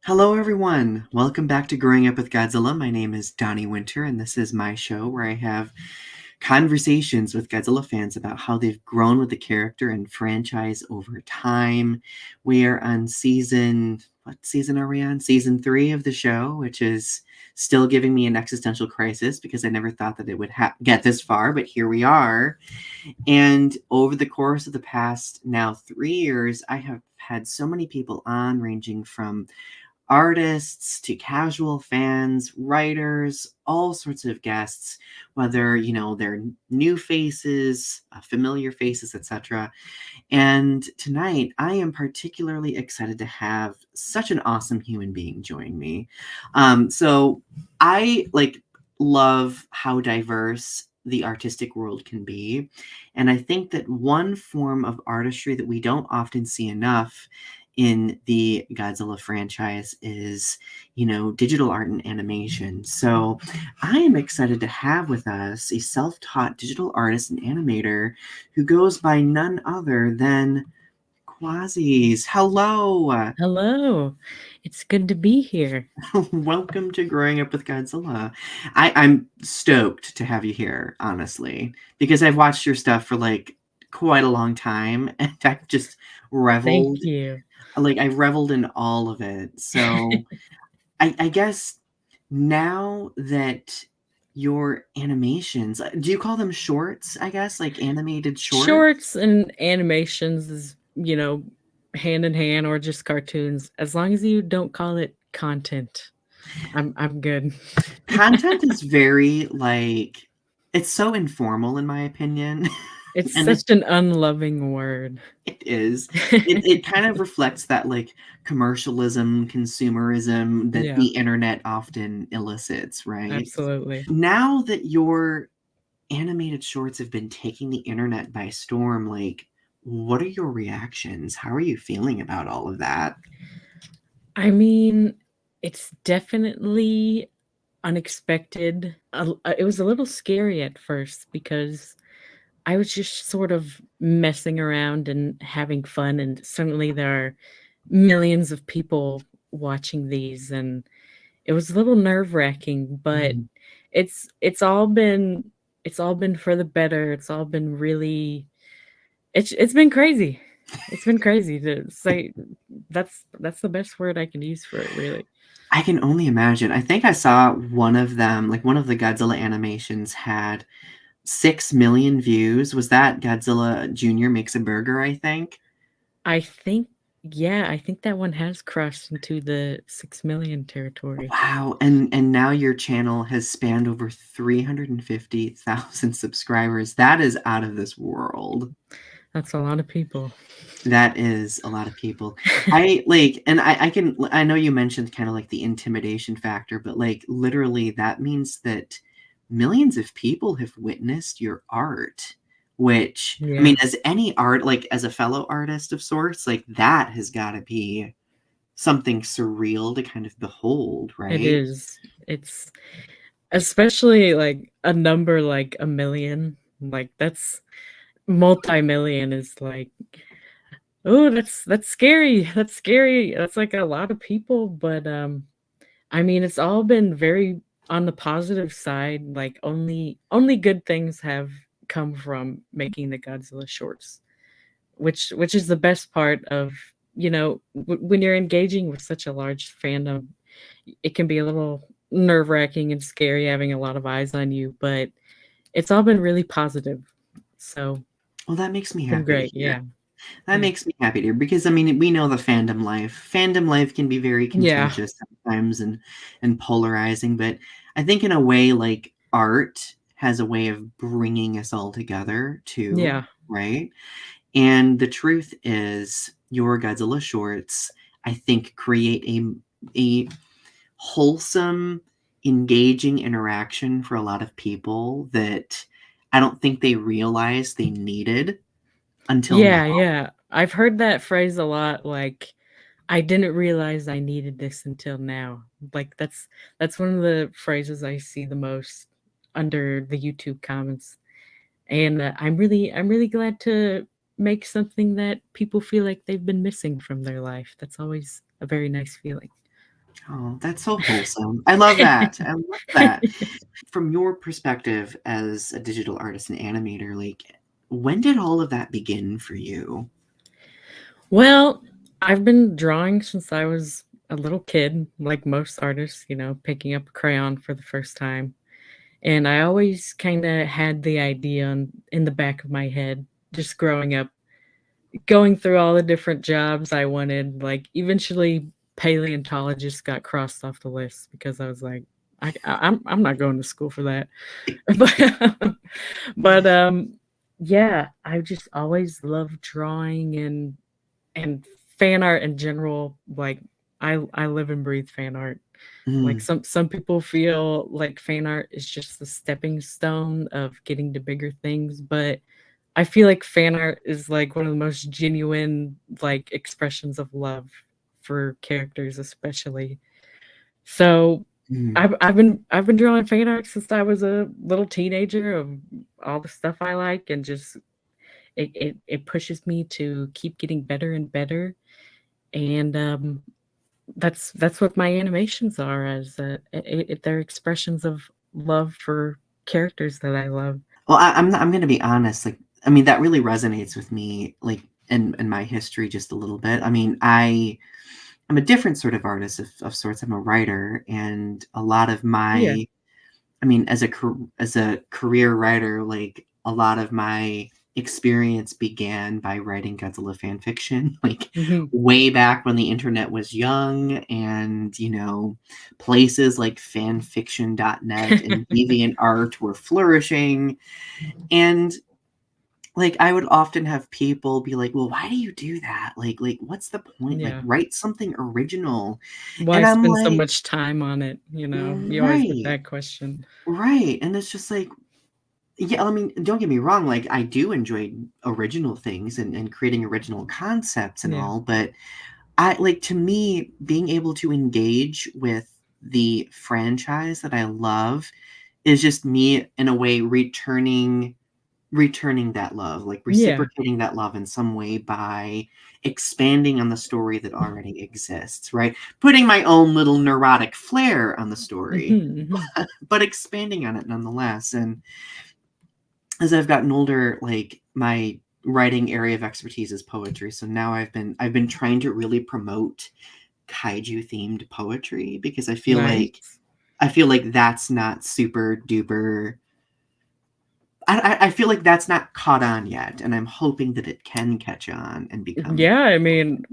Hello, everyone. Welcome back to Growing Up with Godzilla. My name is Donny Winter, and this is my show where I have conversations with Godzilla fans about how they've grown with the character and franchise over time. We are on what season are we on? Season 3 of the show, which is still giving me an existential crisis because I never thought that it would get this far, but here we are. And over the course of the past now 3 years, I have had so many people on, ranging from artists to casual fans, writers, all sorts of guests, whether, they're new faces, familiar faces, etc. And tonight, I am particularly excited to have such an awesome human being join me. So I love how diverse the artistic world can be. And I think that one form of artistry that we don't often see enough in the Godzilla franchise is, digital art and animation. So I am excited to have with us a self-taught digital artist and animator who goes by none other than Quazies. Hello. Hello. It's good to be here. Welcome to Growing Up with Godzilla. I'm stoked to have you here, honestly, because I've watched your stuff for quite a long time and I've just reveled Thank you. I reveled in all of it. So I guess now that your animations, do you call them shorts? I guess like animated shorts. Shorts and animations is, hand in hand or just cartoons. As long as you don't call it content, I'm good. Content is very it's so informal in my opinion. It's And such an unloving word. it is. It kind of reflects that commercialism, consumerism that Yeah, the internet often elicits, right? absolutely. Now that your animated shorts have been taking the internet by storm, what are your reactions? How are you feeling about all of that? I mean, it's definitely unexpected. It was a little scary at first because I was just sort of messing around and having fun, and suddenly there are millions of people watching these, and it was a little nerve-wracking, but Mhm. it's it's all been it's all been for the better. It's all been really it's been crazy. It's been crazy to say. That's the best word I can use for it, really. I can only imagine. I think I saw one of them, one of the Godzilla animations had 6 million views. Was that Godzilla Jr. Makes a Burger, I think? I think yeah, I think that one has crossed into the 6 million territory. Wow. And now your channel has spanned over 350,000 subscribers. That is out of this world. That's a lot of people. That is a lot of people. I know you mentioned kind of like the intimidation factor, but literally that means that millions of people have witnessed your art, which, I mean, Yeah. as any art, as a fellow artist of sorts, that has got to be something surreal to kind of behold, It right? is. It's especially, like, a number like a million, like, that's multi-million is like, "Oh, that's scary, that's scary." That's, like, a lot of people, but, I mean, it's all been very on the positive side, like, only good things have come from making the Godzilla shorts, which is the best part of, when you're engaging with such a large fandom, it can be a little nerve-wracking and scary having a lot of eyes on you, but it's all been really positive. So, Well, that makes me it's been happy to great, hear. yeah. That Yeah. makes me happy to hear because I mean we know the fandom life. Fandom life can be very Yeah. contentious sometimes and polarizing, but I think in a way art has a way of bringing us all together too, Yeah. right? And the truth is your Godzilla shorts I think create a wholesome, engaging interaction for a lot of people that I don't think they realized they needed until now. Yeah. I've heard that phrase a lot, like, "I didn't realize I needed this until now." Like, that's one of the phrases I see the most under the YouTube comments, and, I'm really glad to make something that people feel like they've been missing from their life. That's always a very nice feeling. Oh, that's so wholesome. I love that. I love that. From your perspective as a digital artist and animator, like, when did all of that begin for you? Well, I've been drawing since I was a little kid, like most artists, picking up a crayon for the first time. And I always kinda had the idea in the back of my head, just growing up, going through all the different jobs I wanted, like, eventually paleontologist got crossed off the list because I was like, I'm not going to school for that." But, but, yeah, I just always loved drawing and fan art in general. Like, I live and breathe fan art. Like, Mm, some people feel like fan art is just the stepping stone of getting to bigger things, but I feel like fan art is, like, one of the most genuine, like, expressions of love for characters especially. So, mm. I've been drawing fan art since I was a little teenager of all the stuff I like, and just it pushes me to keep getting better and better, and, that's what my animations are, as, they're expressions of love for characters that I love. Well, I'm gonna be honest, like, I mean, that really resonates with me, like, in my history just a little bit. I mean, I'm a different sort of artist of sorts. I'm a writer, and a lot of Yeah. my I mean, as a career writer, like, a lot of my experience began by writing Godzilla fan fiction, like, Mhm. way back when the internet was young and, places like fanfiction.net and DeviantArt were flourishing, and, like, I would often have people be like, "Well, why do you do that? Like, what's the point? Like, Yeah. write something original." Why And I'm spend so like, much time on it, you know? You always get "Right, that question. right," and it's just like, yeah, I mean, don't get me wrong, like, I do enjoy original things and creating original concepts and Yeah. all, but I like, to me, being able to engage with the franchise that I love is just me, in a way, returning that love, like, Yeah. reciprocating that love in some way by expanding on the story that already exists, right? Putting my own little neurotic flair on the story, Mhm, mhm. but expanding on it nonetheless, and as I've gotten older, like, my writing area of expertise is poetry, so now I've been trying to really promote kaiju themed poetry because Nice. I feel like that's not super duper. I feel like that's not caught on yet, and I'm hoping that it can catch on and become. Yeah, I mean,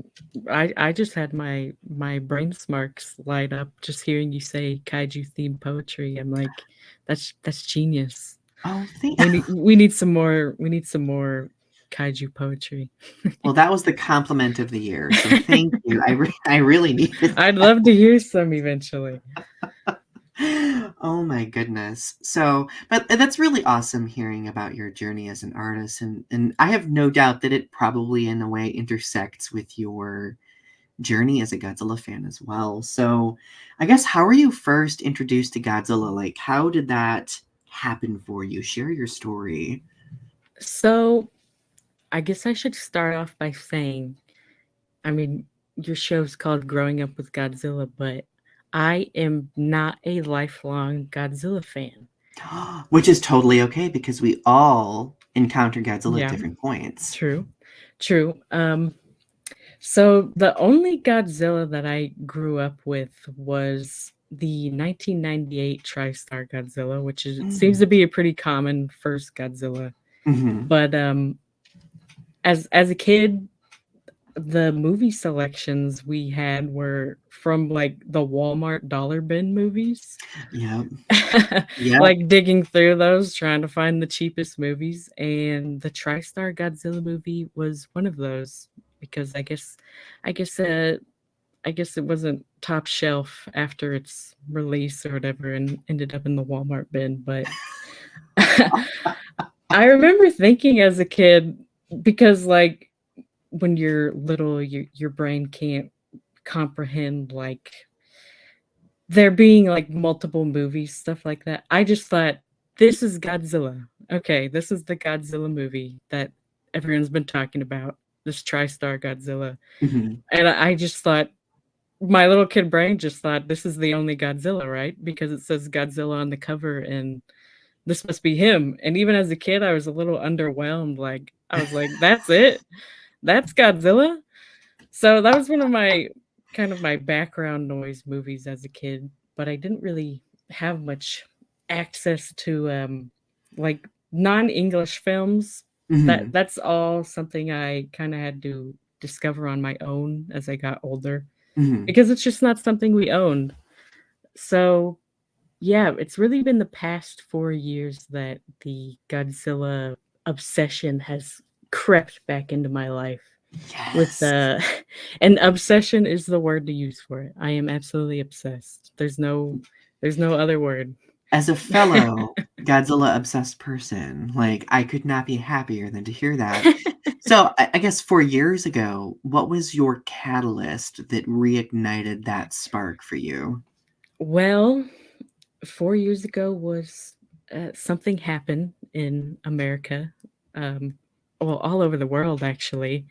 I just had my brain smarks light up just hearing you say kaiju-themed poetry. I'm like, "That's genius. Oh, thank. We need some more kaiju poetry." Well, that was the compliment of the year, so thank you. I really needed I'd that. love to hear some eventually. Oh my goodness. So, but that's really awesome hearing about your journey as an artist, and I have no doubt that it probably in a way intersects with your journey as a Godzilla fan as well. So, I guess, how were you first introduced to Godzilla? Like, how did that happen for you? Share your story. So, I guess I should start off by saying, I mean, your show's called Growing Up With Godzilla, but I am not a lifelong Godzilla fan. Which is totally okay because we all encounter Godzilla at Yeah, different points. true. True. So the only Godzilla that I grew up with was the 1998 TriStar Godzilla, which seems Mm. to be a pretty common first Godzilla. Mhm. But as a kid, the movie selections we had were from, like, the Walmart dollar bin movies. Yep. Yep. Like, digging through those, trying to find the cheapest movies, and the TriStar Godzilla movie was one of those because I guess, uh, I guess it wasn't top shelf after its release or whatever and ended up in the Walmart bin, but I remember thinking as a kid because, like, when you're little, your brain can't comprehend, like, there being, like, multiple movies, stuff like that. I just thought, "This is Godzilla. Okay, this is the Godzilla movie that everyone's been talking about, this TriStar Godzilla." Mhm. And I just thought, my little kid brain just thought this is the only Godzilla, right? Because it says Godzilla on the cover and this must be him. And even as a kid, I was a little underwhelmed. Like, I was like, that's it? That's Godzilla? So that was one of my kind of my background noise movies as a kid, but I didn't really have much access to like non-English films. Hmm. That's all something I kind of had to discover on my own as I got older Hmm. because it's just not something we owned. So, yeah, it's really been the past 4 years that the Godzilla obsession has crept back into my life with Yes. the and obsession is the word to use for it. I am absolutely obsessed. There's no other word. As a fellow Godzilla obsessed person, like, I could not be happier than to hear that. So, I guess 4 years ago, what was your catalyst that reignited that spark for you? Well, 4 years ago was, something happened in America, um, well, all over the world, actually,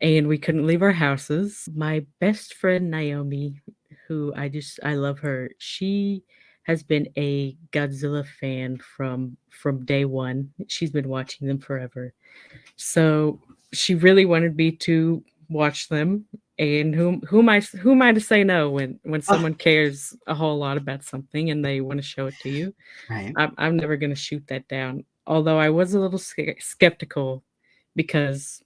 and we couldn't leave our houses. My best friend, Naomi, who I love her, she has been a Godzilla fan from day 1. She's been watching them forever. So, she really wanted me to watch them, and who am I to say no when Oh, someone cares a whole lot about something and they wanna show it to you? right. I'm never gonna shoot that down, although I was a little skeptical because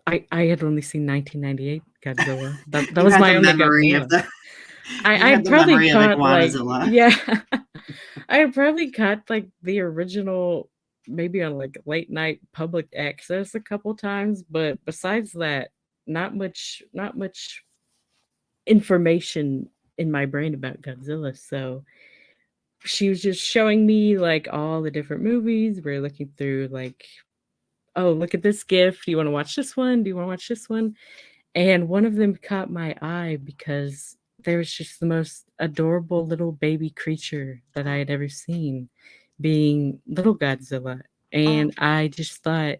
I had only seen 1998 Godzilla. That You was had the my only memory of Godzilla. the you I had had the probably memory of caught, like Iguanazilla. yeah. I had probably caught, like, the original maybe on, like, late night public access a couple times, but besides that, not much information in my brain about Godzilla, so she was just showing me, like, all the different movies. We're looking through, like, "Oh, look at this GIF. Do you wanna watch this one? Do you wanna watch this one?" And one of them caught my eye because there was just the most adorable little baby creature that I had ever seen, being little Godzilla, Oh, and I just thought,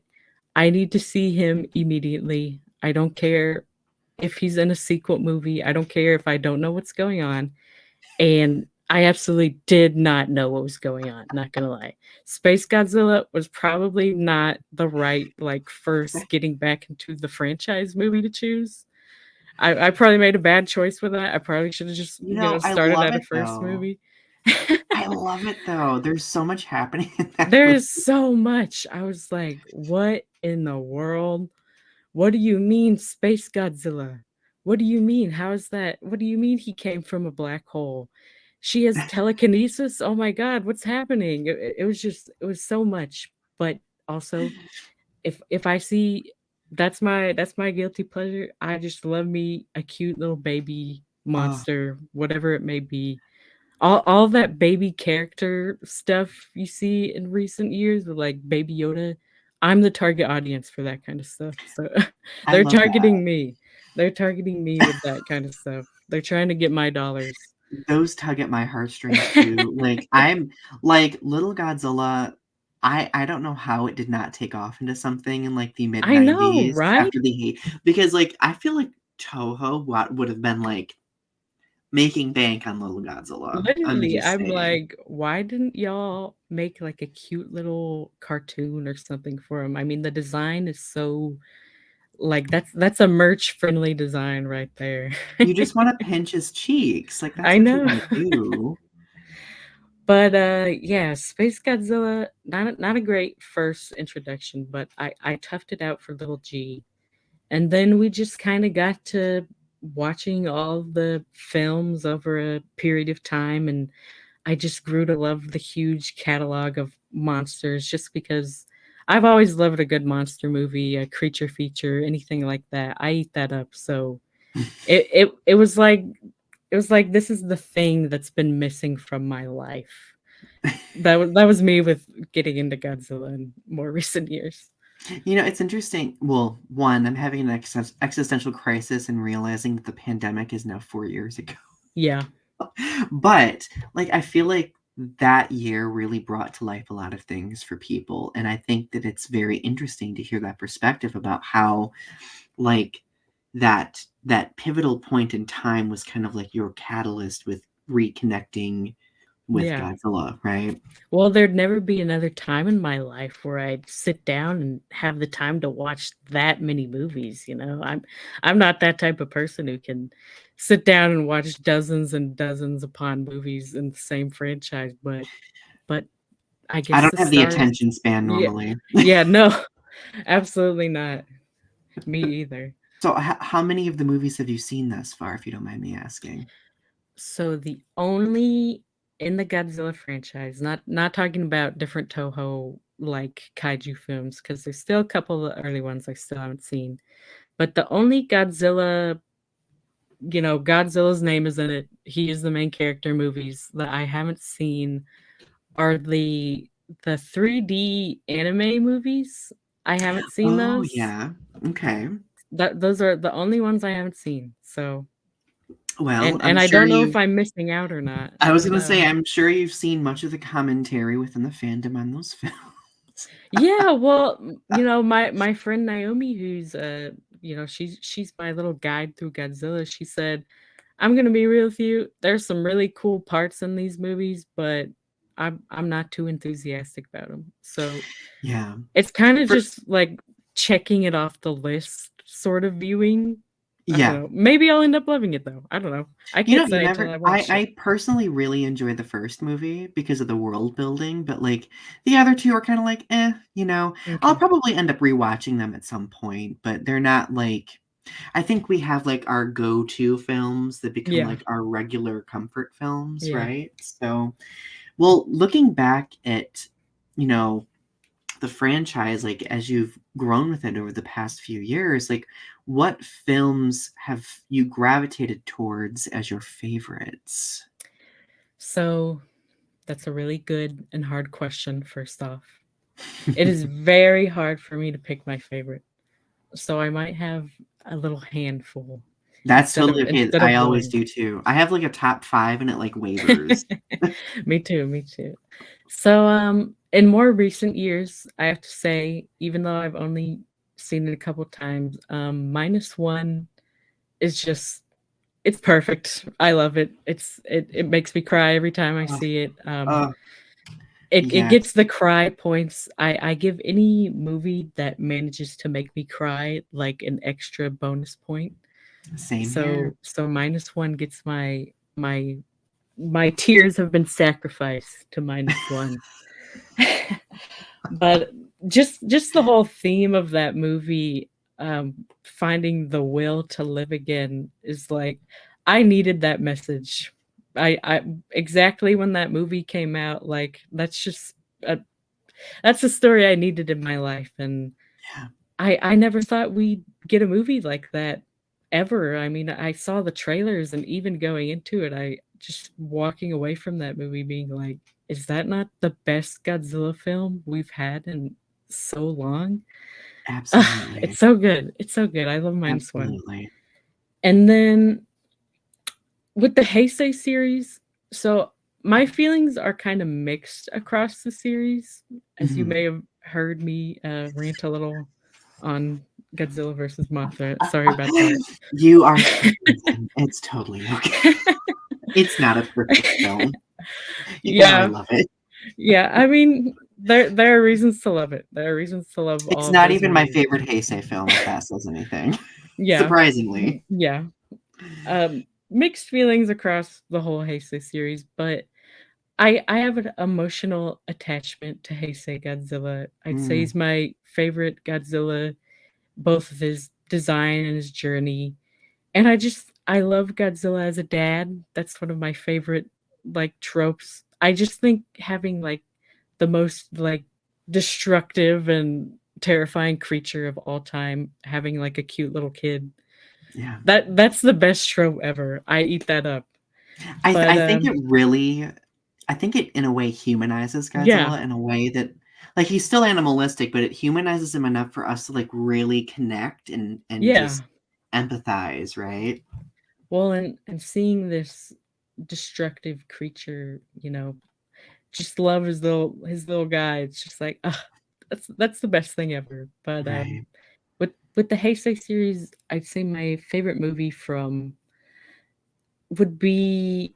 "I need to see him immediately. I don't care if he's in a sequel movie, I don't care if I don't know what's going on." And I absolutely did not know what was going on, not gonna lie. Space Godzilla was probably not the right, like, first getting back into the franchise movie to choose. I probably made a bad choice with that. I probably should've just, I started love at a it first though. movie. I love it though. There's so much happening in that There movie. is so much. I was like, "What in the world? What do you mean Space Godzilla? What do you mean? How is that? What do you mean he came from a black hole? She has telekinesis? Oh my god, what's happening?" It was just it was so much, but also, if I see that's my guilty pleasure. I just love me a cute little baby Oh, monster, whatever it may be. All that baby character stuff you see in recent years with, like, Baby Yoda, I'm the target audience for that kind of stuff, so I they're love that. targeting me. They're targeting me with that kind of stuff. They're trying to get my dollars. Those tug at my heartstrings too. Like, I'm like, Little Godzilla, I don't know how it did not take off into something in, like, the I know, mid-90s right? after the hate because, like, I feel like Toho what would have been, like, making bank on Little Godzilla. I'm Literally, just I'm saying. like, "Why didn't y'all make, like, a cute little cartoon or something for him?" I mean, the design is so like, that's a merch-friendly design right there. You just wanna pinch his cheeks, like, that's I what you know. wanna do. But, yeah, Space Godzilla, not a great first introduction, but I toughed it out for little G, and then we just kinda got to watching all the films over a period of time, and I just grew to love the huge catalog of monsters just because I've always loved a good monster movie, a creature feature, anything like that. I eat that up, so it was like this is the thing that's been missing from my life. That was me with getting into Godzilla in more recent years. It's interesting. Well, 1, I'm having an existential crisis and realizing that the pandemic is now 4 years ago. Yeah. But, like, I feel like that year really brought to life a lot of things for people, and I think that it's very interesting to hear that perspective about how, like, that pivotal point in time was kind of like your catalyst with reconnecting with Yeah. Godzilla, right? Well, there'd never be another time in my life where I'd sit down and have the time to watch that many movies, you know? I'm not that type of person who can sit down and watch dozens and dozens upon movies in the same franchise, but I I guess don't the have the stars. attention span Yeah. normally. Yeah, no. Absolutely not. Me either. So, how many of the movies have you seen thus far, if you don't mind me asking? So the only in the Godzilla franchise, not talking about different Toho like kaiju films, because there's still a couple of the early ones I still haven't seen. But the only Godzilla, Godzilla's name is in it. He is the main character movies that I haven't seen are the 3D anime movies. I haven't seen Oh, those. yeah. Okay. Those are the only ones I haven't seen. So Well, and I'm I sure don't know you've if I'm missing out or not, I was but gonna say, I'm sure you've seen much of the commentary within the fandom on those films. yeah, well, my friend Naomi, who's she's my little guide through Godzilla. She said, "I'm gonna be real with you. There's some really cool parts in these movies, but I'm not too enthusiastic about them." So Yeah. it's kind of For just like checking it off the list, sort of viewing. I don't Yeah. know. Maybe I'll end up loving it though. I don't know. I can't You say until never I I watch it. I personally really enjoyed the first movie because of the world building, but, like, the other 2 are kinda like, "Eh," you know? I'll Okay. probably end up rewatching them at some point, but they're not like I think we have, like, our go-to films that become, Yeah. like, our regular comfort films, Yeah. right? So, well, looking back at, you know, the franchise, like, as you've grown with it over the past few years, like, what films have you gravitated towards as your favorites? So that's a really good and hard question, first off. It is very hard for me to pick my favorite, so I might have a little handful That's instead of totally okay, instead I of always one. do too. I have, like, a top 5 and it, like, wavers. Me too, me too. So, in more recent years, I have to say, even though I've only seen it a couple times, Minus One is just it's perfect. I love it. It makes me cry every time I Oh, see it. oh, It gets yes. the cry points. I give any movie that manages to make me cry, like, an extra bonus point. Same here. So minus 1 gets my tears have been sacrificed to minus 1. But just the whole theme of that movie, finding the will to live again is like, I needed that message. I exactly when that movie came out, like, a that's the story I needed in my life, and Yeah, I never thought we'd get a movie like that ever. I mean, I saw the trailers, and even going into it, I just walking away from that movie being like, "Is that not the best Godzilla film we've had in so long?" absolutely, It's so good. It's so good. I love Minus One. absolutely. And then with the Heisei series, so my feelings are kinda mixed across the series, as you Mhm. may have heard me, rant a little on Godzilla versus Mothra. Sorry about that. You are so listen, it's totally okay. It's not a perfect film. You know I Yeah, love it. yeah, I mean, there are reasons to love it. There are reasons to love It's all of not those even my movies. favorite Heisei film, if that says anything. Yeah, Surprisingly. yeah. Mixed feelings across the whole Heisei series, but I have an emotional attachment to Heisei Godzilla. I'd say Mm, he's my favorite Godzilla, both of his design and his journey. And I love Godzilla as a dad. That's one of my favorite, like, tropes. I just think having, like, the most, like, destructive and terrifying creature of all time, having, like, a cute little kid, yeah. that's the best trope ever. I eat that up. But, I think it really I think it, in a way, humanizes yeah, Godzilla in a way that like, he's still animalistic, but it humanizes him enough for us to, like, really connect and yeah. just empathize, right? Well, and seeing this destructive creature, just love his little guy. It's just like, that's the best thing ever. But Right. with with the Heisei series, I'd say my favorite movie from would be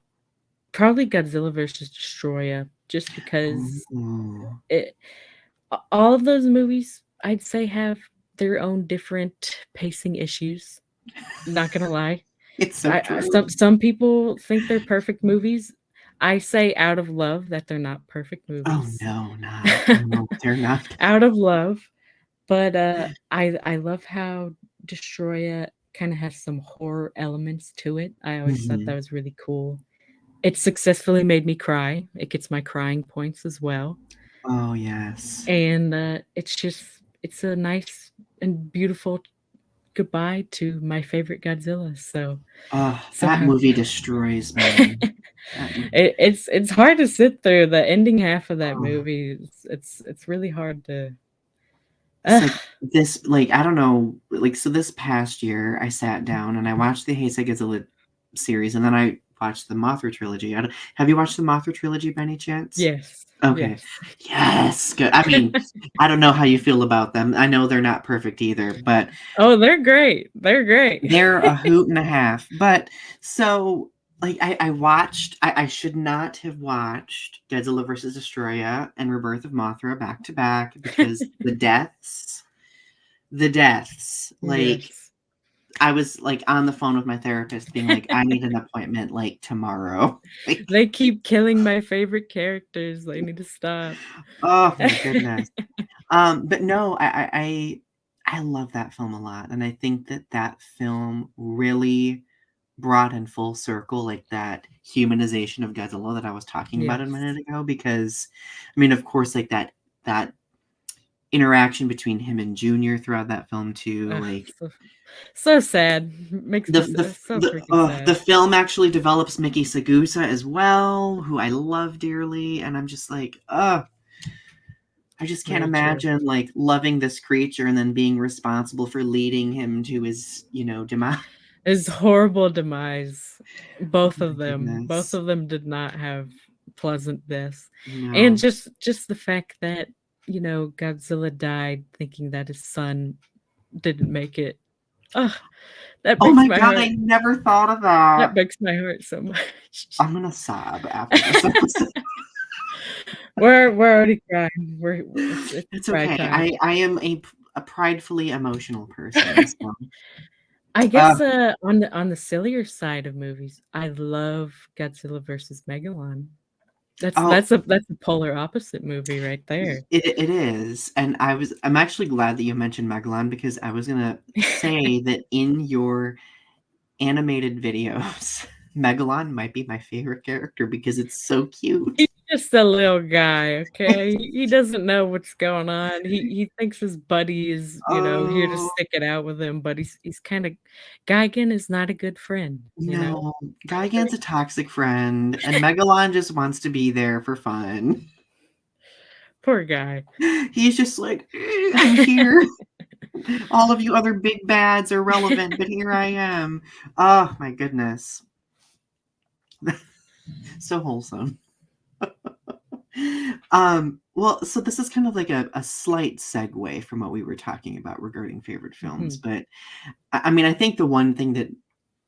probably Godzilla versus Destroya, just because Oh, it all of those movies, I'd say, have their own different pacing issues, not gonna lie. it's so true. Some people think they're perfect movies. I say out of love that they're not perfect Oh, movies. no, not no, they're not. Out of love, but, I love how Destroya kinda has some horror elements to it. I always thought that Mhm. was really cool. It successfully made me cry. It gets my crying points as well, Oh, yes. and, it's a nice and beautiful goodbye to my favorite Godzilla, so Oh, that somehow movie destroys me. That it's hard to sit through the ending half of that oh, movie. It's really hard to it's ugh, like this, like, I don't know, like, so this past year, I sat down and I watched the Heisei Godzilla series, and then I watched the Mothra trilogy. I don't Have you watched the Mothra trilogy by any chance? yes, Okay. yes. Yes, good. I mean, I don't know how you feel about them. I know they're not perfect either, but Oh, they're great, they're great. they're a hoot and a half. But so, like, I should not have watched Godzilla versus Destroya and Rebirth of Mothra back to back because the deaths, like, Yes. I was, like, on the phone with my therapist being like, "I need an appointment, like, tomorrow." Like, They keep killing my favorite characters, they need to stop. oh my goodness. But no, I love that film a lot, and I think that that film really brought in full circle, like, that humanization of Godzilla that I was talking about a Yes. minute ago because, I mean, of course, like, that interaction between him and Junior throughout that film too, Ugh, like, so so sad, makes me so freaking the sad. film actually develops Miki Sagusa as well, who I love dearly, and I'm just like, ugh. I just can't Very true. imagine, like, loving this creature and then being responsible for leading him to his, demise. His horrible demise, Oh my both goodness. of them did not have pleasant deaths, and No. just the fact that, Godzilla died thinking that his son didn't make it. Ugh, that Oh breaks my my god, heart. I never thought of That that. breaks my heart so much. I'm gonna sob after this episode. We're already crying. We're it's It's cry okay. time. I am a pridefully emotional person, so, I uh, guess, on the sillier side of movies, I love Godzilla versus Megalon. oh, That's a polar opposite movie right there. it is, and I'm actually glad that you mentioned Megalon because I was gonna say that in your animated videos, Megalon might be my favorite character because it's so cute. He's just a little guy, okay? He doesn't know what's going on. He thinks his buddy is, here to Oh, stick it out with him, but he's kinda Gigan is not a good friend, you know? no. Gigan's a toxic friend, and Megalon just wants to be there for fun. Poor guy. He's just like, I'm here. All of you other big bads are relevant, but here I am." Oh my goodness. So wholesome. Well, so this is kind of like a slight segue from what we were talking about regarding favorite films, Mhm, but I mean, I think the one thing that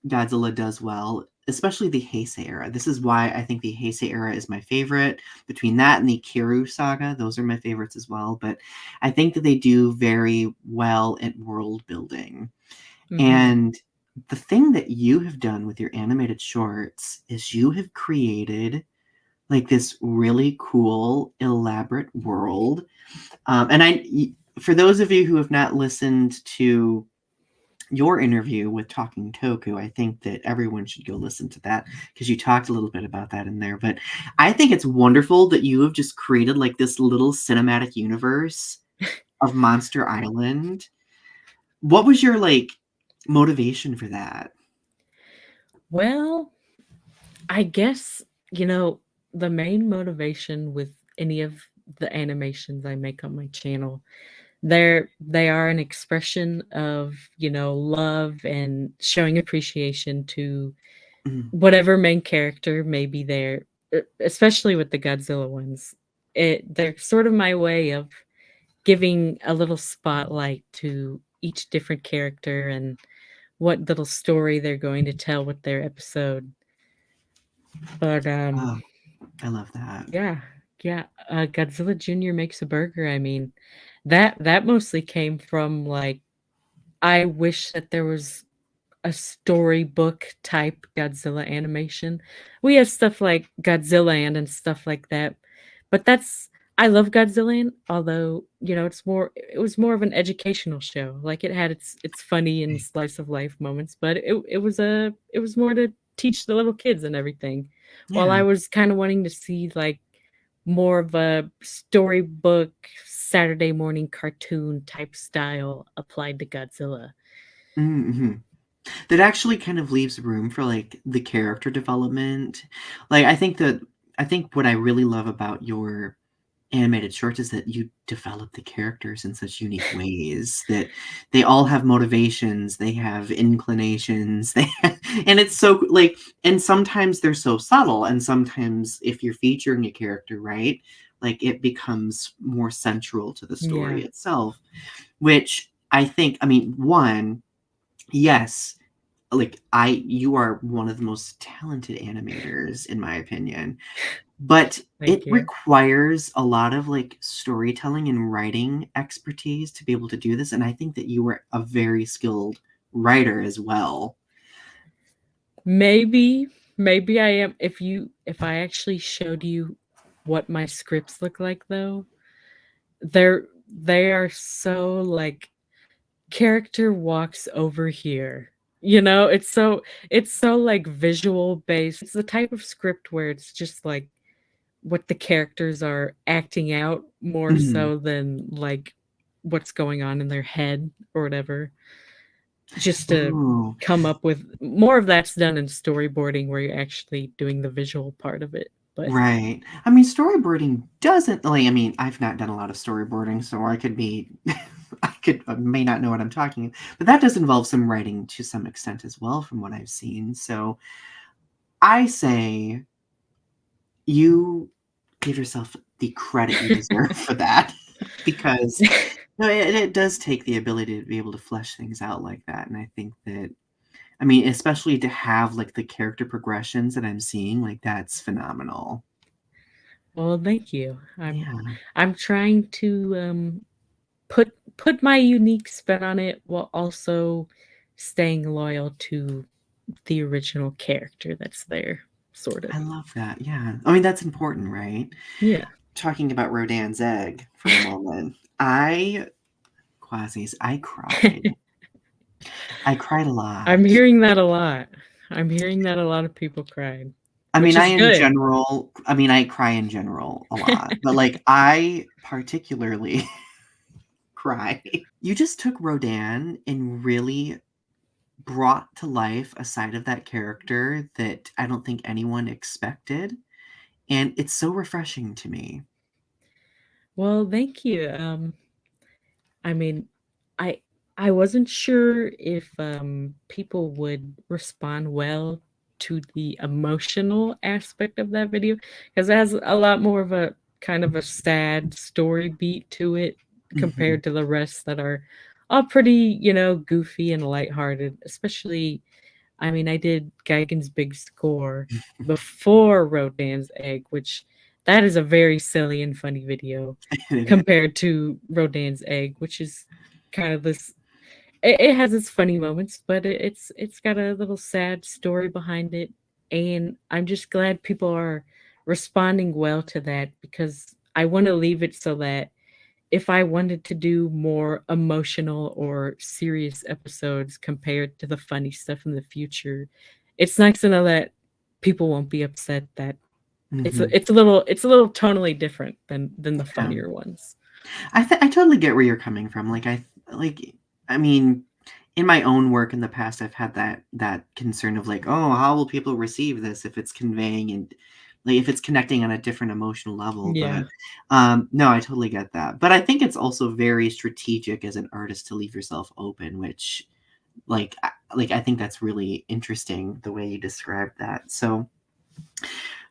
Godzilla does well, especially the Heisei era. This is why I think the Heisei era is my favorite. Between that and the Kiru saga, those are my favorites as well. But I think that they do very well at world building. mhm. And the thing that you have done with your animated shorts is you have created like this really cool, elaborate world. For those of you who have not listened to your interview with Talking Toku, I think that everyone should go listen to that because you talked a little bit about that in there. But I think it's wonderful that you have just created like this little cinematic universe of Monster Island. What was your like motivation for that? Well, I guess, the main motivation with any of the animations I make on my channel, they are an expression of, love and showing appreciation to Mm, whatever main character may be there, especially with the Godzilla ones. They're sort of my way of giving a little spotlight to each different character and what little story they're going to tell with their episode. But Oh, I love that. yeah, yeah, Godzilla Jr. Makes a Burger. I mean, that mostly came from like I wish that there was a storybook type Godzilla animation. We have stuff like Godzillaland and stuff like that, but that's I love Godzillaland, although, it was more of an educational show. Like it had its funny and slice of life moments, but it was more to teach the little kids and everything. While Yeah. I was kind of wanting to see like more of a storybook Saturday morning cartoon type style applied to Godzilla. Mm-hmm. That actually kind of leaves room for like the character development. Like I think what I really love about your animated shorts is that you develop the characters in such unique ways that they all have motivations, they have inclinations, and it's so like, and sometimes they're so subtle, and sometimes if you're featuring a character, right, like it becomes more central to the Yeah. story itself, which I think, I mean, one, yes, like you are one of the most talented animators in my opinion, but it Thank you. requires a lot of like storytelling and writing expertise to be able to do this, and I think that you were a very skilled writer as well. Maybe, maybe I am if I actually showed you what my scripts look like though, they are so like character walks over here. It's so like visual based. It's the type of script where it's just like what the characters are acting out more Mhm. so than like what's going on in their head or whatever. Just to Ooh, come up with more of that's done in storyboarding where you're actually doing the visual part of it, but right. I mean, storyboarding doesn't like, I mean, I've not done a lot of storyboarding, so I could be I may not know what I'm talking, but that does involve some writing to some extent as well from what I've seen. So I say you give yourself the credit you deserve for that because no, it does take the ability to be able to flesh things out like that, and I think that, I mean, especially to have, like, the character progressions that I'm seeing, like, that's phenomenal. well, thank you. Yeah, I'm trying to, put my unique spin on it while also staying loyal to the original character that's there, sort of. I love that, yeah. I mean, that's important, right? Yeah. Talking about Rodin's egg for a moment, Quazies, I cried. I cried a I'm lot. hearing that a lot. I'm hearing that a lot of people cried, I which mean, is good. I mean, I cry in general a lot, but, like, I particularly cry. You just took Rodin and really brought to life a side of that character that I don't think anyone expected, and it's so refreshing to me. Well, thank you. I mean, I I wasn't sure if people would respond well to the emotional aspect of that video because it has a lot more of a kind of a sad story beat to it Mhm. compared to the rest that are all pretty, goofy and lighthearted. Especially, I mean, I did Geigen's Big Score before Rodin's Egg, which that is a very silly and funny video It is. compared to Rodin's Egg, which is kind of this it has its funny moments, but it's got a little sad story behind it, and I'm just glad people are responding well to that because I wanna leave it so that if I wanted to do more emotional or serious episodes compared to the funny stuff in the future, it's nice to know that people won't be upset that Mhm. it's a little tonally different than the Yeah. funnier ones. I totally get where you're coming from, like, I mean, in my own work in the past, I've had that concern of, like, "Oh, how will people receive this if it's conveying and like, if it's connecting on a different emotional level," Yeah. but, no, I totally get that, but I think it's also very strategic as an artist to leave yourself open, which, like, I think that's really interesting the way you described that, so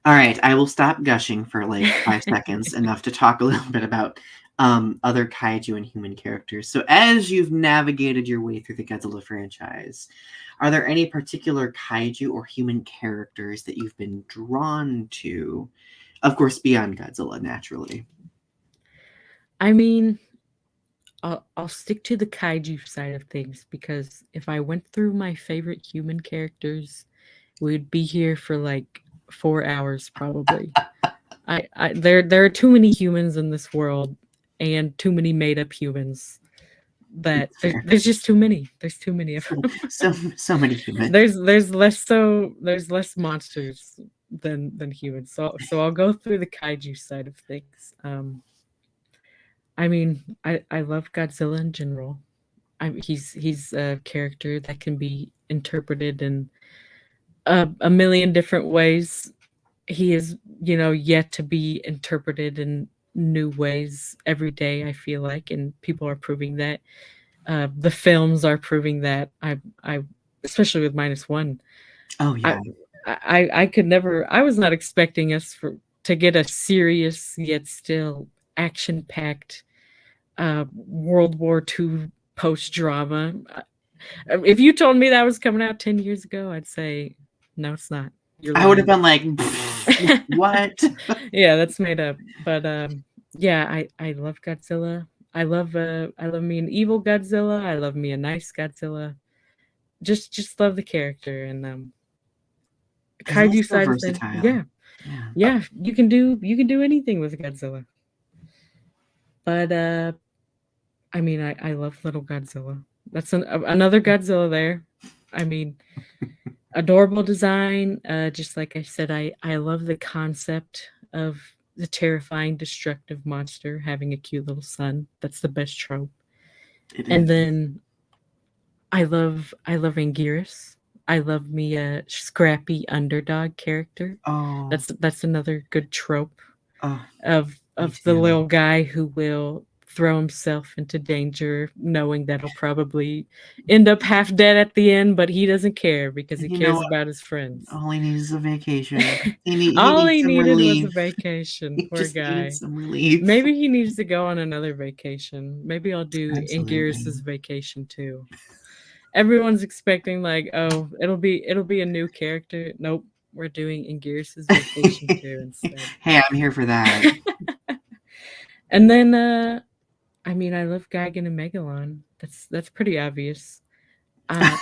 All right, I will stop gushing for like 5 seconds, enough to talk a little bit about other kaiju and human characters. So, as you've navigated your way through the Godzilla franchise, are there any particular kaiju or human characters that you've been drawn to? Of course, beyond Godzilla, naturally. I mean, I'll stick to the kaiju side of things because if I went through my favorite human characters, we'd be here for like 4 hours probably. There are too many humans in this world and too many made up humans that It's fair. there's just too many. There's too many of So, them. so many humans. There's less monsters than humans. So I'll go through the kaiju side of things. I mean, I love Godzilla in general. He's a character that can be interpreted in a million different ways. He is, yet to be interpreted in new ways every day, I feel like, and people are proving that. The films are proving that. I especially with minus one. Oh I yeah. I could never. I was not expecting us to get a serious yet still action packed World War II post drama. If you told me that was coming out 10 years ago, I'd say no, it's not. You're I would have lying. been like, what? Yeah, that's made up. But yeah, I love Godzilla. I love me an evil Godzilla. I love me a nice Godzilla. Just love the character and And he's kaiju so side of things. versatile. Yeah. Yeah. Yeah, you can do anything with Godzilla. But I mean, I love little Godzilla. That's another Godzilla there. I mean, adorable design. Just like I said, I love the concept of the terrifying, destructive monster having a cute little son. That's the best trope. It And is. then I love Anguirus. I love me a scrappy underdog character. Oh, That's another good trope oh, me of the too. little guy who will throw himself into danger knowing that he'll probably end up half dead at the end, but he doesn't care because And he you know cares what? about his friends. All he needs is a vacation. He All needs he some needed was a relief. vacation, He poor just needed guy. some relief. Maybe he needs to go on another vacation. Maybe I'll do Absolutely. Anguirus's vacation too. Everyone's expecting like, oh, it'll be a new character. Nope, we're doing Anguirus's vacation too instead. Hey, I'm here for that. And then I mean, I love Gigan and Megalon. That's pretty obvious. Uh,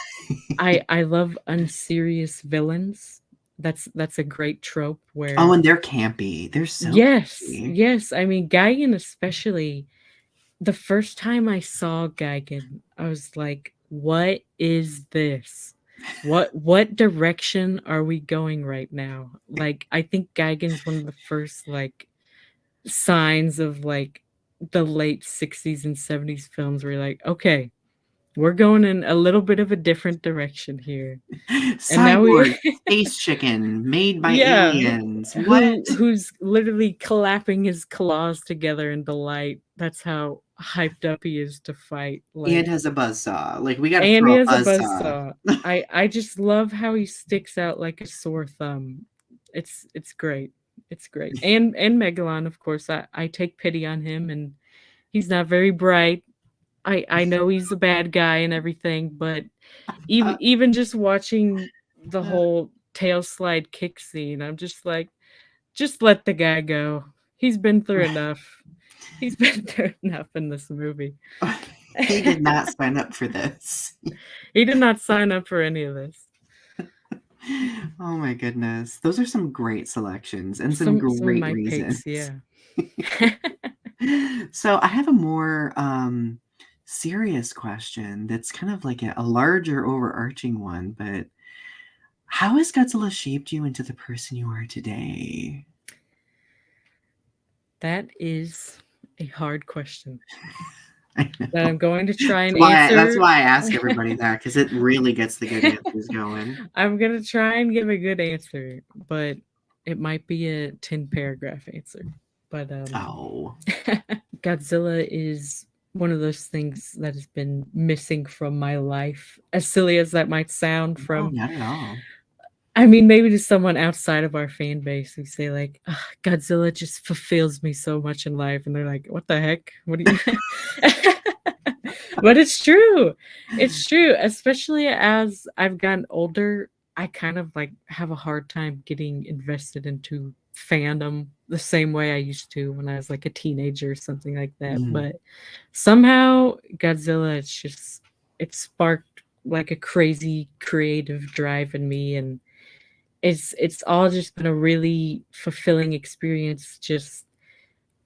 I love unserious villains. That's a great trope Oh, where and they're campy. They're so yes, campy. yes. I mean, Gigan especially. The first time I saw Gigan, I was like, "What is this? What direction are we going right now?" Like, I think Gigan's one of the first like signs of like the late 60s and 70s films where you're like, okay, we're going in a little bit of a different direction here. And now we Cyborg space chicken made by yeah, aliens. What? who's literally clapping his claws together in delight. That's how hyped up he is to fight. And Like has a buzzsaw. Like, we gotta and throw he a has a buzzsaw. buzzsaw. I just love how he sticks out like a sore thumb. It's great. It's great. And Megalon, of course. I take pity on him and he's not very bright. I know he's a bad guy and everything, but even just watching the whole tail slide kick scene, I'm just like, just let the guy go. He's been through enough. He's been through enough in this movie. He did not sign up for this. He did not sign up for any of this. Oh my goodness. Those are some great selections and some Some of great my reasons. picks, yeah. So I have a more serious question that's kind of like a larger overarching one, but how has Godzilla shaped you into the person you are today? That is a hard question I that know. I'm going to try and That's answer. why I ask everybody that, because it really gets the good answers going. I'm gonna try and give a good answer, but it might be a 10 paragraph answer. But Oh. Godzilla is one of those things that has been missing from my life. As silly as that might sound No, from not at all. I mean, maybe to someone outside of our fan base, we say like, "Ugh, Godzilla just fulfills me so much in life," and they're like, "What the heck? What do you?" But it's true. It's true, especially as I've gotten older. I kind of like have a hard time getting invested into fandom the same way I used to when I was like a teenager or something like that. Mhm. But somehow Godzilla, it sparked like a crazy creative drive in me, and it's all just been a really fulfilling experience. Just,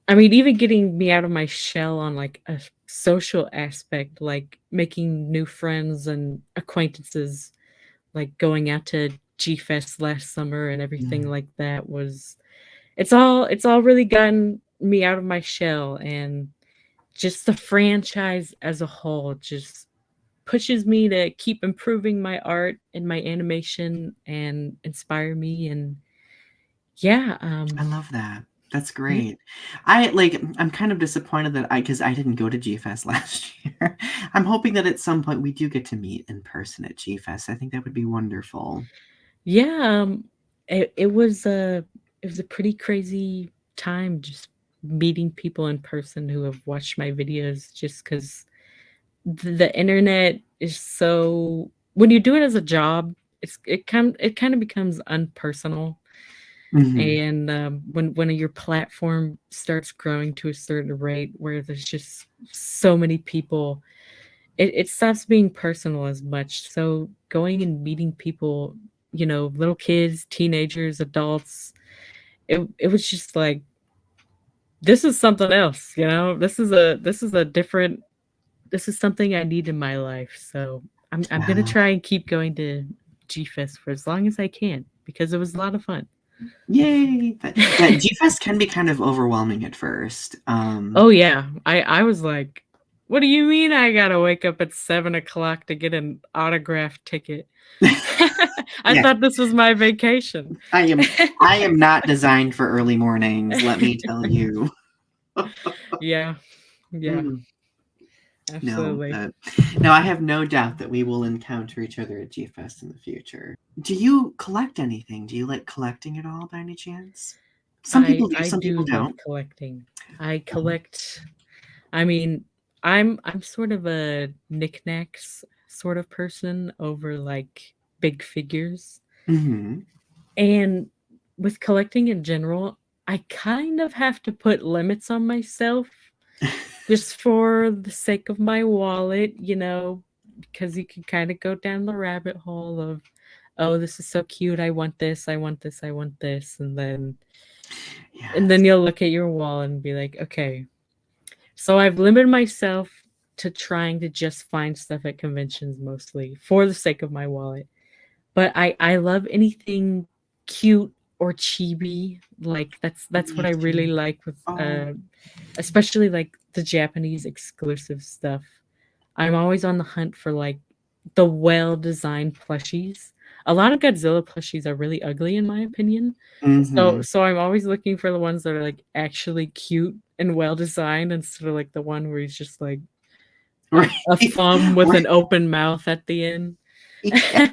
I mean, even getting me out of my shell on like a social aspect, like making new friends and acquaintances, like going out to G Fest last summer and everything Mhm. like that was, it's all really gotten me out of my shell. And just the franchise as a whole just pushes me to keep improving my art and my animation and inspire me. And yeah, I love that. That's yeah, great. I'm kind of disappointed that because I didn't go to G-Fest last year. I'm hoping that at some point we do get to meet in person at G-Fest. I think that would be wonderful. yeah, it was a pretty crazy time just meeting people in person who have watched my videos, just because the internet is so, when you do it as a job, it kind of becomes unpersonal. Mhm. And when your platform starts growing to a certain rate where there's just so many people, it stops being personal as much. So going and meeting people, little kids, teenagers, adults, it was just like, this is something else, this is a different, this is something I need in my life. So I'm gonna Yeah. try and keep going to G Fest for as long as I can, because it was a lot of fun. Yay! But yeah, G-Fest can be kind of overwhelming at first. Oh yeah. I was like, what do you mean I gotta wake up at 7 o'clock to get an autograph ticket? I Yeah, thought this was my vacation. I am I am not designed for early mornings, let me tell you. Yeah, yeah, Mm. No, absolutely. but no, I have no doubt that we will encounter each other at G-Fest in the future. Do you collect anything? Do you like collecting at all by any chance? Some I people do, I some do people love don't. collecting. I Uh-huh. collect, I mean, I'm sort of a knickknacks sort of person over like big figures. Mhm. And with collecting in general, I kind of have to put limits on myself just for the sake of my wallet, because you can kind of go down the rabbit hole of, oh, this is so cute. I want this. I want this. I want this. And then Yes. you'll look at your wall and be like, okay. So I've limited myself to trying to just find stuff at conventions mostly for the sake of my wallet. But I love anything cute or chibi. Like that's what Me I really too. like with Oh. especially like the Japanese exclusive stuff. I'm always on the hunt for like the well-designed plushies. A lot of Godzilla plushies are really ugly in my opinion. So Mhm. so I'm always looking for the ones that are like actually cute and well designed, instead of like the one where he's just like Right. a thumb with Right. an open mouth at the end. Yeah.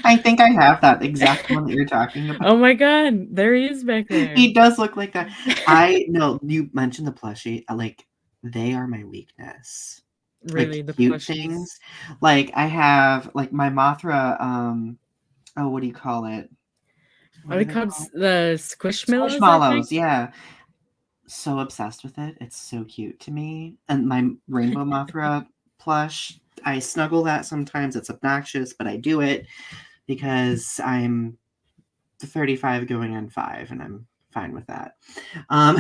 I think I have that exact one that you're talking about. Oh my god, there he is back there. He does look like that. I no, you mentioned the plushie, like, they are my weakness. Like, Really, the cute plushies. things. Like, I have, like, my Mothra, oh, what do you call it? What Are are they they called called? the Squishmallows, I think? Squishmallows, yeah. So obsessed with it. It's so cute to me. And my Rainbow Mothra plush, I snuggle that sometimes. It's obnoxious, but I do it because I'm 35 going on 5, and I'm fine with that. Um,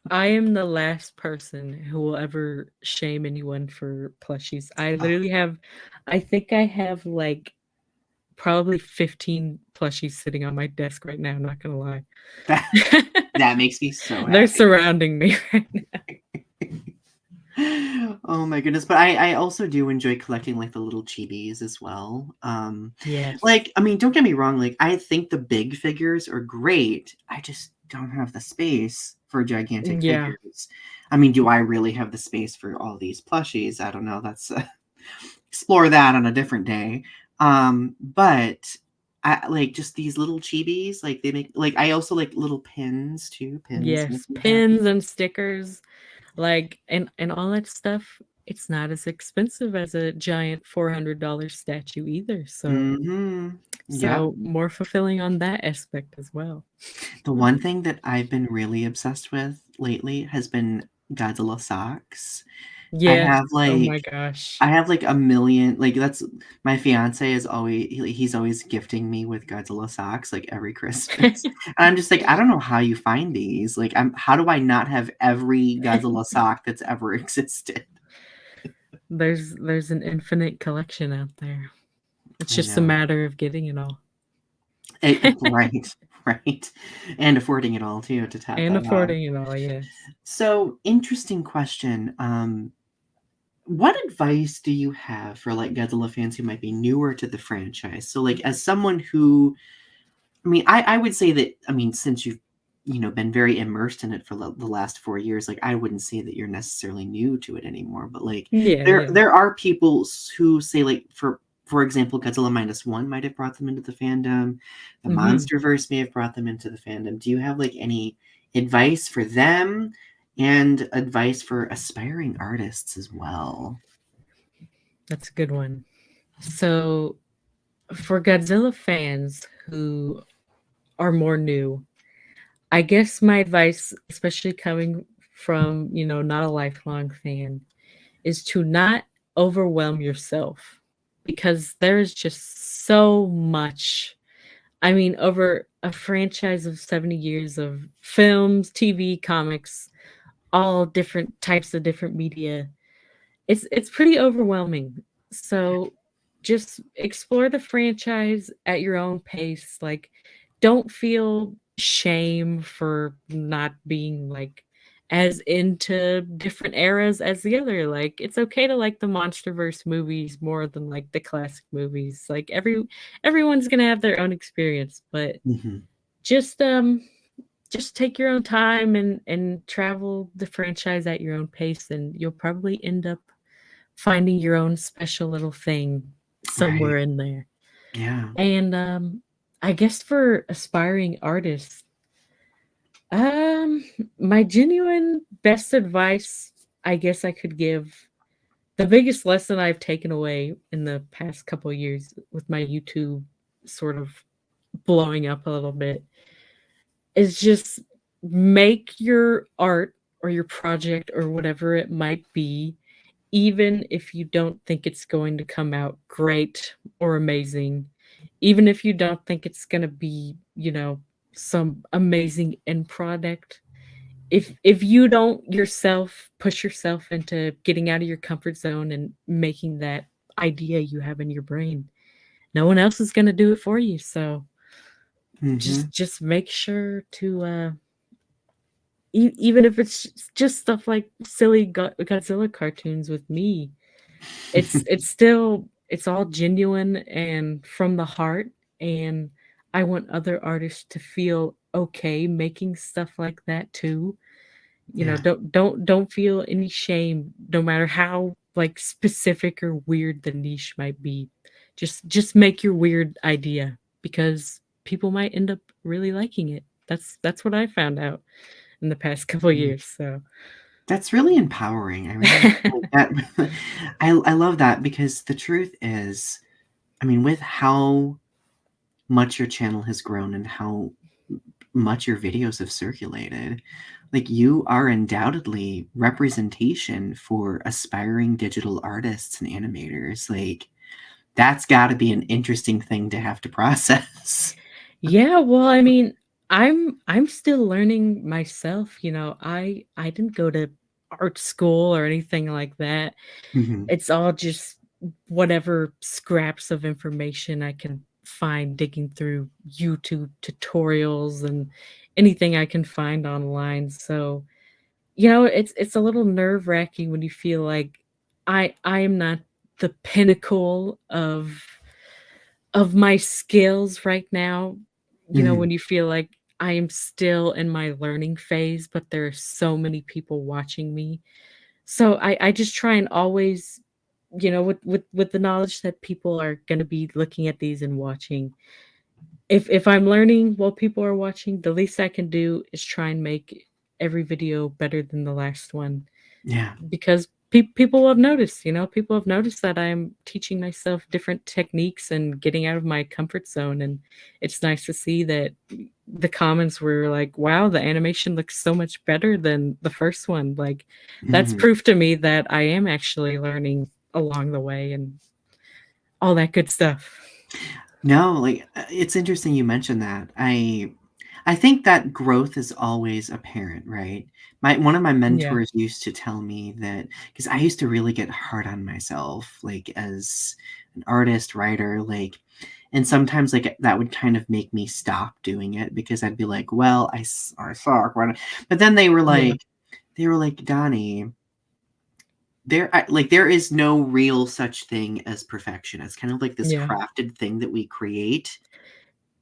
I am the last person who will ever shame anyone for plushies. I think I have like probably 15 plushies sitting on my desk right now, not gonna lie. that that makes me so They're happy. surrounding me right now. Oh my goodness, but I also do enjoy collecting, like, the little chibis as well. Yes. Like, I mean, don't get me wrong, like, I think the big figures are great, I just don't have the space for gigantic Yeah. figures. I mean, do I really have the space for all these plushies? I don't know, that's explore that on a different day. But I like just these little chibis, like they make like I also like little pins too. Pins make Yes, me happy. pins and stickers, like, and all that stuff, it's not as expensive as a giant $400 statue either, Mhm. Yep. so more fulfilling on that aspect as well. The one thing that I've been really obsessed with lately has been Godzilla socks. I Yes, have oh my like gosh. I have like a million like that's my fiance is always he's always gifting me with Godzilla socks like every Christmas. And I'm just like, I don't know how you find these. Like how do I not have every Godzilla sock that's ever existed? There's an infinite collection out there. It's I just a know. matter of getting it all. Right, right. And affording it all too to top And that off. affording it all, yes. So, interesting question. What advice do you have for like Godzilla fans who might be newer to the franchise? So, like, as someone who, I mean, I would say that, I mean, since you've, been very immersed in it for the last 4 years, like, I wouldn't say that you're necessarily new to it anymore. But like, Yeah, there yeah. there are people who say like, for example, Godzilla minus one might have brought them into the fandom. The Mhm. MonsterVerse may have brought them into the fandom. Do you have like any advice for them and advice for aspiring artists as well? That's a good one. So, for Godzilla fans who are more new, I guess my advice, especially coming from, not a lifelong fan, is to not overwhelm yourself because there is just so much. I mean, over a franchise of 70 years of films, TV, comics, all different types of different media, it's pretty overwhelming. So just explore the franchise at your own pace. Like, don't feel shame for not being like as into different eras as the other. Like, it's okay to like the MonsterVerse movies more than like the classic movies. Like, everyone's gonna have their own experience, but Mhm. just um just take your own time and travel the franchise at your own pace, and you'll probably end up finding your own special little thing Right. somewhere in there. Yeah. And, I guess for aspiring artists, um, my genuine best advice I guess I could give, the biggest lesson I've taken away in the past couple years with my YouTube sort of blowing up a little bit, is just make your art or your project or whatever it might be, even if you don't think it's going to come out great or amazing, even if you don't think it's gonna be, some amazing end product, if you don't yourself push yourself into getting out of your comfort zone and making that idea you have in your brain, no one else is gonna do it for you, so Mhm. just make sure to, even if it's just stuff like silly Godzilla cartoons with me, it's still it's all genuine and from the heart, and I want other artists to feel okay making stuff like that too. Yeah. Don't feel any shame no matter how, like, specific or weird the niche might be. Just make your weird idea because people might end up really liking it. That's what I found out in the past couple Mm. years, so That's really empowering. I really like that. I love that because the truth is, I mean, with how much your channel has grown and how much your videos have circulated, like you are undoubtedly representation for aspiring digital artists and animators. Like that's got to be an interesting thing to have to process. Yeah, well, I mean, I'm still learning myself, I didn't go to art school or anything like that. Mhm. It's all just whatever scraps of information I can find digging through YouTube tutorials and anything I can find online. So, it's a little nerve-wracking when you feel like I am not the pinnacle of my skills right now, Mhm. when you feel like I am still in my learning phase, but there are so many people watching me. So I just try and always, with the knowledge that people are gonna be looking at these and watching, if I'm learning while people are watching, the least I can do is try and make every video better than the last one, Yeah. because people have noticed, people have noticed that I'm teaching myself different techniques and getting out of my comfort zone, and it's nice to see that the comments were like, "Wow, the animation looks so much better than the first one." Like, that's Mhm. proof to me that I am actually learning along the way and all that good stuff. No, like, it's interesting you mentioned that. I think that growth is always apparent, right? My one of my Yeah. mentors used to tell me that, because I used to really get hard on myself, like, as an artist, writer, like, and sometimes, like, that would kind of make me stop doing it because I'd be like, "Well, I suck." Why don't—" But then Yeah. they were like, "Donnie, there is no real such thing as perfection. It's kind of like this Yeah. crafted thing that we create,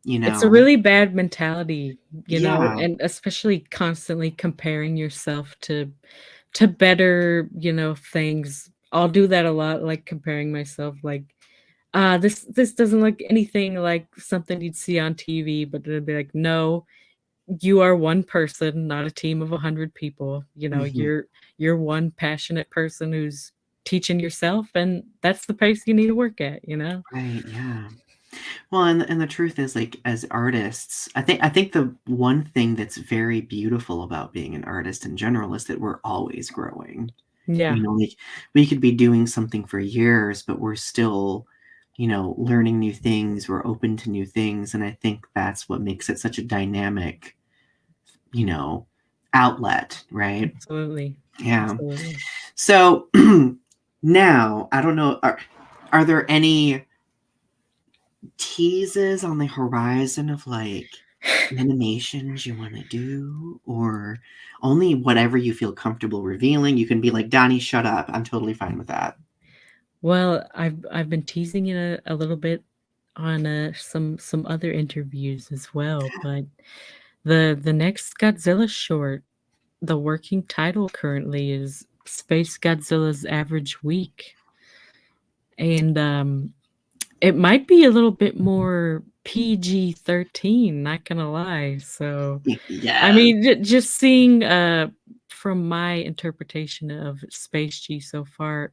you It's a know?" really bad mentality, Yeah. and especially constantly comparing yourself to better, things. I'll do that a lot, like comparing myself, like, this doesn't look anything like something you'd see on TV, but it'll be like, no, you are one person, not a team of 100 people. Mhm. You're one passionate person who's teaching yourself, and that's the pace you need to work at. Right, yeah. Well, and the truth is, like, as artists, I think the one thing that's very beautiful about being an artist in general is that we're always growing. Yeah, Like, we could be doing something for years, but we're still, learning new things, we're open to new things, and I think that's what makes it such a dynamic, you know, outlet, right? absolutely. Yeah. Absolutely. So, now, I don't know, are there any teases on the horizon of, like, animations you wanna do, or only whatever you feel comfortable revealing? You can be like, "Donnie, shut up." I'm totally fine with that. Well, I've been teasing it a little bit on, some other interviews as well, but the next Godzilla short, the working title currently is Space Godzilla's Average Week, and, it might be a little bit more PG-13, not gonna lie. So, I Yes. mean, just seeing, from my interpretation of Space G so far,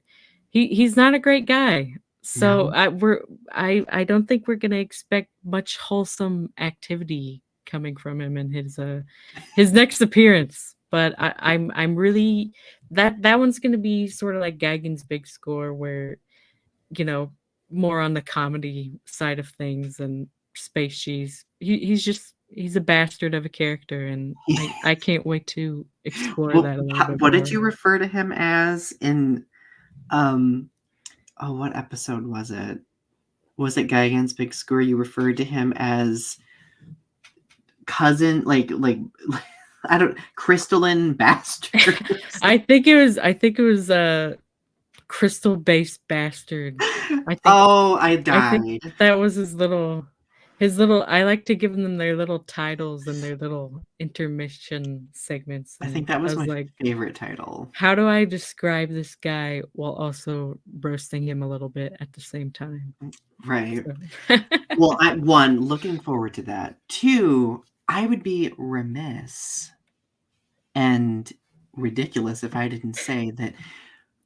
he's not a great guy. So, No. I don't think we're gonna expect much wholesome activity coming from him in his next appearance. But I'm really, that one's gonna be sorta like Geigen's Big Score, where, you know, more on the comedy side of things, and Space G's he's a bastard of a character, and I can't wait to explore Well, that a little bit what did more. you refer to him as in, um oh, what episode was it? Was it Geigen's Big Score? You referred to him as cousin, I don't, crystalline bastard or I think it was Crystal-Based Bastard. I think Oh, I I think died. that was his little I like to give them their little titles and their little intermission segments, I think and that I was was my like, favorite title. how do I describe this guy while also roasting him a little bit at the same time? Right. So Well, 1, looking forward to that. 2, I would be remiss and ridiculous if I didn't say that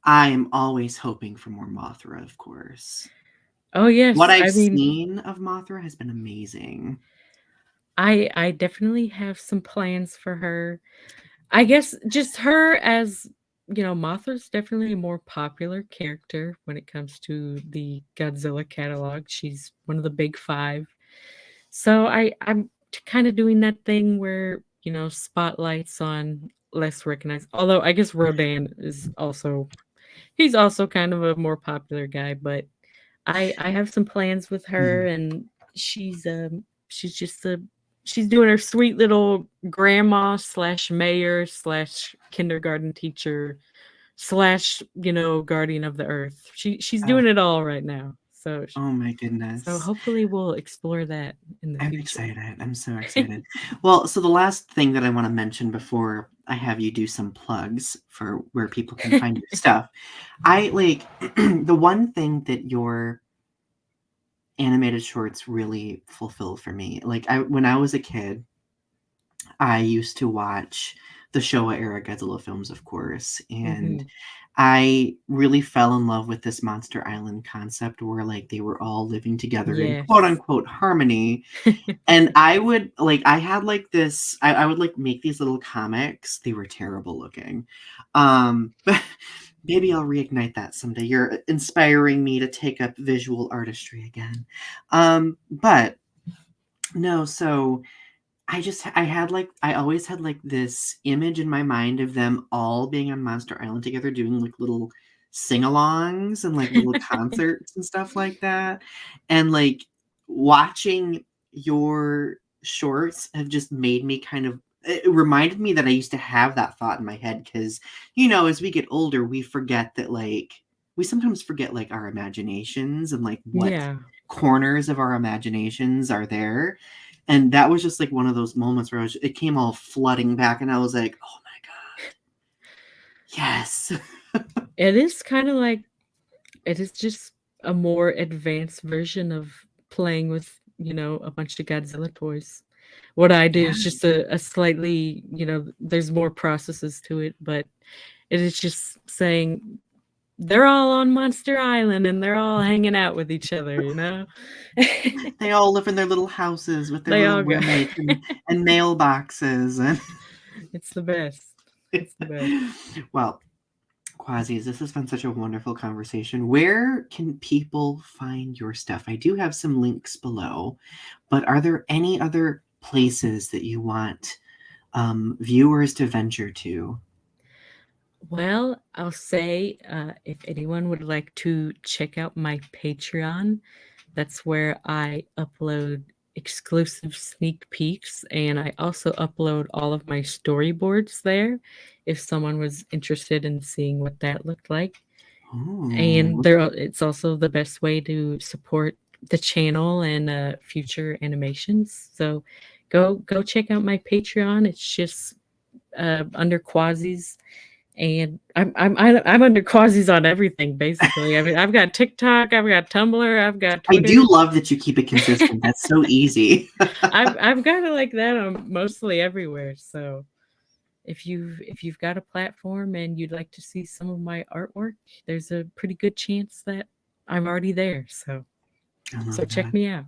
I am always hoping for more Mothra, of course. Oh, What yes, I've I mean, seen of Mothra has been amazing. I definitely have some plans for her. I guess just her as, Mothra's definitely a more popular character when it comes to the Godzilla catalog. She's one of the big 5. So I'm kinda doing that thing where, spotlights on less recognized, although I guess Rodan is also he's also kind of a more popular guy, but I have some plans with her, Mhm. and she's just a she's doing her sweet little grandma slash mayor slash kindergarten teacher slash, guardian of the earth. She's Oh, doing it all right now. So oh my so goodness. hopefully we'll explore that in the I'm future. excited. I'm so excited. Well, so the last thing that I wanna mention before I have you do some plugs for where people can find your stuff, I like the one thing that your animated shorts really fulfill for me. Like when I was a kid, I used to watch the Showa era Godzilla films, of course, and Mhm. I really fell in love with this Monster Island concept where like they were all living together in quote Yes. unquote harmony. And I would like I had like this I would like make these little comics. They were terrible looking. But maybe I'll reignite that someday. You're inspiring me to take up visual artistry again. But no, so I had like I always had like this image in my mind of them all being on Monster Island together doing like little sing-alongs and like little concerts and stuff like that. And like watching your shorts have just made me kind of it reminded me that I used to have that thought in my head because as we get older, we forget that like we sometimes forget like our imaginations and like what Yeah. corners of our imaginations are there. And that was just like one of those moments where it came all flooding back, and I was like, "Oh my god, yes!" It is kinda like it is just a more advanced version of playing with, a bunch of Godzilla toys. What I do Yeah, is just a slightly, there's more processes to it, but it is just saying, "They're all on Monster Island, and they're all hanging out with each other," you know? they all live in their little houses with their They little all go. roommates and mailboxes, and It's the best. It's the best. well, Quazies, this has been such a wonderful conversation. Where can people find your stuff? I do have some links below, but are there any other places that you want viewers to venture to? Well, I'll say, if anyone would like to check out my Patreon, that's where I upload exclusive sneak peeks, and I also upload all of my storyboards there if someone was interested in seeing what that looked like. And Oh, it's also the best way to support the channel and, future animations. So go check out my Patreon. It's just, under Quazies, and I'm under Quazies on everything, basically. I mean, I've got TikTok, I've got Tumblr, I've got I do Twitter. love that you keep it consistent. That's so easy. I've got it like that on mostly everywhere. So if you've got a platform and you'd like to see some of my artwork, there's a pretty good chance that I'm already there. So I so love check that. me out.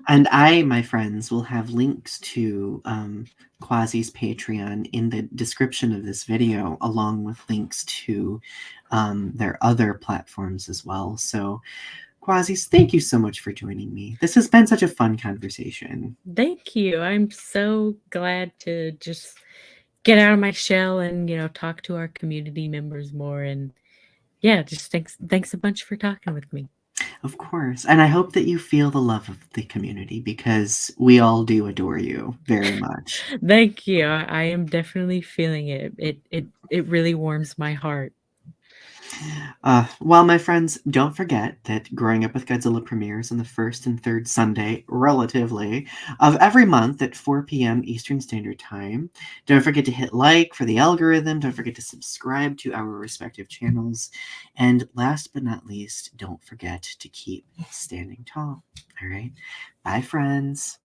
And I, my friends, will have links to Quasi's Patreon in the description of this video, along with links to their other platforms as well. So, Quasis, thank you so much for joining me. This has been such a fun conversation. Thank you. I'm so glad to just get out of my shell and, talk to our community members more, and yeah, just thanks a bunch for talking with me. Of course. And I hope that you feel the love of the community because we all do adore you very much. Thank you. I am definitely feeling it. It really warms my heart. Well, my friends, don't forget that Growing Up with Godzilla premieres on the first and third Sunday, relatively, of every month at 4 p.m. Eastern Standard Time. Don't forget to hit like for the algorithm. Don't forget to subscribe to our respective channels. And last but not least, don't forget to keep standing tall. All right. Bye, friends.